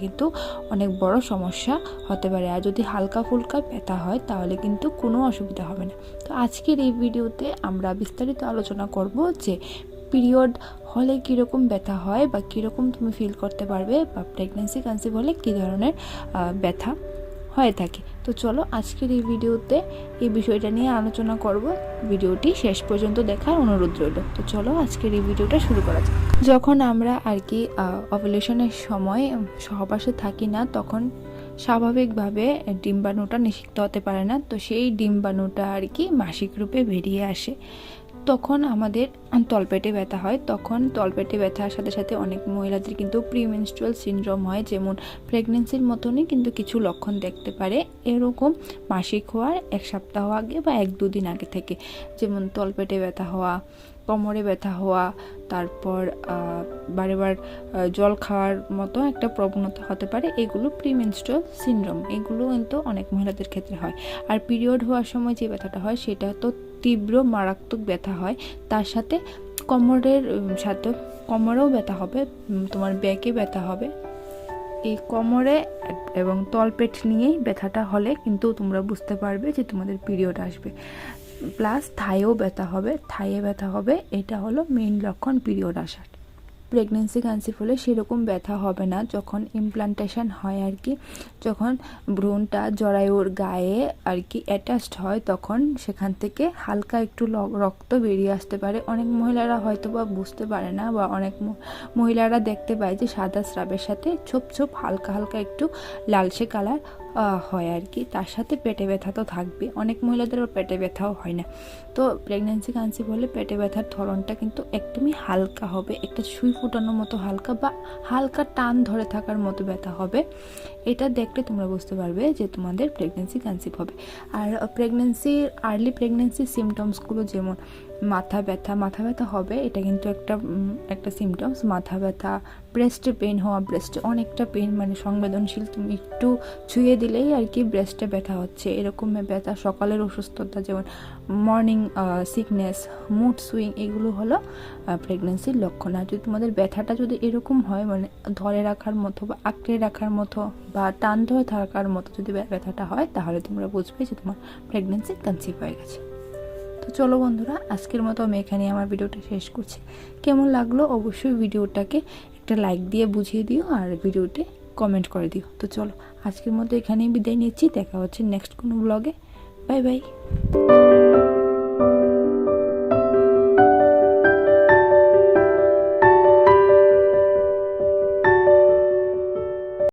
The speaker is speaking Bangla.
কিন্তু অনেক বড় সমস্যা হতে পারে। আর যদি হালকা ফুলকা ব্যথা হয় তাহলে কিন্তু কোনো অসুবিধা হবে না। তো আজকের এই ভিডিওতে আমরা বিস্তারিত আলোচনা করব যে পিরিয়ড হলে কীরকম ব্যথা হয় বা কীরকম তুমি ফিল করতে পারবে, বা প্রেগনেন্সি কনসিভ হলে কী ধরনের ব্যথা হয়ে থাকে। তো চলো আজকের এই ভিডিওতে এই বিষয়টা নিয়ে আলোচনা করব। ভিডিওটি শেষ পর্যন্ত দেখার অনুরোধ রইল। তো চলো আজকের এই ভিডিওটা শুরু করা যাক। যখন আমরা আর কি ওভুলেশনের সময় সহবাসে থাকি না, তখন স্বাভাবিকভাবে ডিম্বাণুটা নিষিক্ত হতে পারে না। তো সেই ডিম্বাণুটা আর কি মাসিক রূপে বেরিয়ে আসে। তখন আমাদের তলপেটে ব্যথা হয়। তখন তলপেটে ব্যথার সাথে সাথে অনেক মহিলাদের কিন্তু প্রিমেনস্ট্রুয়াল সিনড্রোম হয়, যেমন প্রেগনেন্সির মতনই কিন্তু কিছু লক্ষণ দেখতে পারে এরকম মাসিক হওয়ার 1 সপ্তাহ আগে বা 1-2 দিন আগে থেকে। যেমন তলপেটে ব্যথা হওয়া, কোমরে ব্যথা হওয়া, তারপর বারবার জল খাওয়ার মতো একটা প্রবণতা হতে পারে। এগুলো প্রিমেনস্ট্রুয়াল সিনড্রোম, এগুলো কিন্তু অনেক মহিলাদের ক্ষেত্রে হয়। আর পিরিয়ড হওয়ার সময় যে ব্যথাটা হয় সেটা তো তীব্র মারাত্মক ব্যথা হয়। তার সাথে কোমরেও ব্যথা হবে, তোমার ব্যাকে ব্যথা হবে। এই কোমরে এবং তলপেট নিয়েই ব্যথাটা হলে কিন্তু তোমরা বুঝতে পারবে যে তোমাদের পিরিয়ড আসবে। প্লাস থাইয়েও ব্যথা হবে, এটা হলো মেইন লক্ষণ পিরিয়ড আসার। প্রেগনেন্সি কনসিভ হলে সেরকম ব্যথা হবে না যখন ইমপ্লান্টেশন হয় আর কি। যখন ভ্রূণটা জরায়ুর গায়ে আর কি অ্যাটাচড হয়, তখন সেখান থেকে হালকা একটু রক্ত বেরিয়ে আসতে পারে। অনেক মহিলারা হয়তো বা বুঝতে পারে না, বা অনেক মহিলারা দেখতে পায় যে সাদা স্রাবের সাথে ছোপ ছোপ হালকা হালকা একটু লালচে কালার হয় আর কি। তার সাথে পেটে ব্যথা তো থাকবে। অনেক মহিলাদের পেটে ব্যথাও হয় না। তো প্রেগনেন্সি কনসিভ হলে পেটে ব্যথার ধরনটা কিন্তু একদমই হালকা হবে, একটা সুই ফুটানোর মতো হালকা, বা হালকা টান ধরে থাকার মতো ব্যথা হবে। এটা দেখলে তোমরা বুঝতে পারবে যে তোমাদের প্রেগনেন্সি কনসিভ হবে। আর আর্লি প্রেগনেন্সি সিমটমসগুলো যেমন মাথা ব্যথা হবে, এটা কিন্তু একটা সিমটমস। মাথা ব্যথা, ব্রেস্টে পেন হওয়া, ব্রেস্টে অনেকটা পেন, মানে সংবেদনশীল, তুমি একটু ছুঁয়ে দিলেই আর কি ব্রেস্টে ব্যথা হচ্ছে, এরকম ব্যথা। সকালের অসুস্থতা যেমন মর্নিং সিকনেস, মুড সুইং, এগুলো হলো প্রেগনেন্সির লক্ষণ। আর যদি তোমাদের ব্যথাটা যদি এরকম হয়, মানে ধরে রাখার মতো বা আঁকড়ে রাখার মতো বা টান ধরে থাকার মতো যদি ব্যথাটা হয়, তাহলে তোমরা বুঝবে যে তোমার প্রেগনেন্সি কনসিভ হয়ে গেছে। তো চলো বন্ধুরা, আজকের মতো আমি এখানে আমার ভিডিওটা শেষ করছি। কেমন লাগলো অবশ্যই ভিডিওটাকে একটা লাইক দিয়ে বুঝিয়ে দিও, আর ভিডিওতে কমেন্ট করে দিও। তো চলো আজকের মতো এখানেই বিদায় নিচ্ছি। দেখা হচ্ছে নেক্সট কোনো ব্লগে। Bye bye.